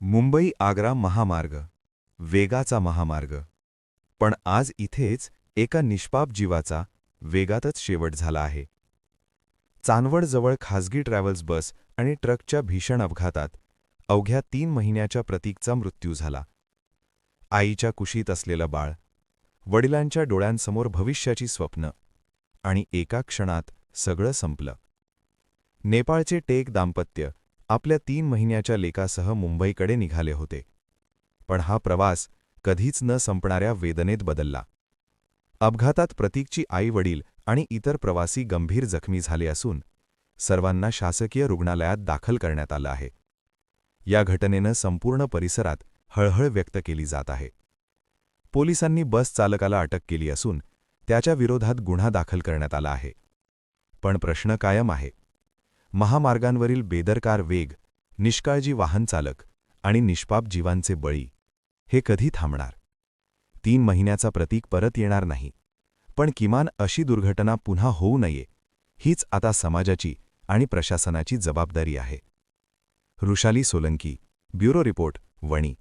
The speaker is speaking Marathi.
मुंबई आग्रा महामार्ग, वेगाचा महामार्ग. पण आज इथेच एका निष्पाप जीवाचा वेगातच शेवट झाला आहे. चांदवडजवळ खासगी ट्रॅव्हल्स बस आणि ट्रकच्या भीषण अपघातात अवघ्या 3 महिन्याच्या प्रतीकचा मृत्यू झाला. आईच्या कुशीत असलेलं बाळ, वडिलांच्या डोळ्यांसमोर भविष्याची स्वप्न, आणि एका क्षणात सगळं संपलं. नेपाळचे टेक दाम्पत्य आपल्या 3 महिन्याच्या लेकासह मुंबईकडे निघाले होते. पण हा प्रवास कधीच न संपणाऱ्या वेदनेत बदलला. अपघातात प्रतीकची आई-वडील आणि इतर प्रवासी गंभीर जखमी झाले असून सर्वांना शासकीय रुग्णालयात दाखल करण्यात आलं आहे. या घटनेनं संपूर्ण परिसरात हळहळ व्यक्त केली जात आहे. पोलिसांनी बस चालकाला अटक केली असून त्याच्या विरोधात गुन्हा दाखल करण्यात आला आहे. पण प्रश्न कायम आहे. महामार्गांवरील बेदरकार वेग, निष्काळजी वाहन चालक आणि निष्पाप जीवांचे बळी, हे कधी थांबणार? 3 महिन्याचा प्रतीक परत येणार नाही, पण किमान अशी दुर्घटना पुन्हा होऊ नये हीच आता समाजाची आणि प्रशासनाची जबाबदारी आहे. Rishali Solanki, bureau report, Wani.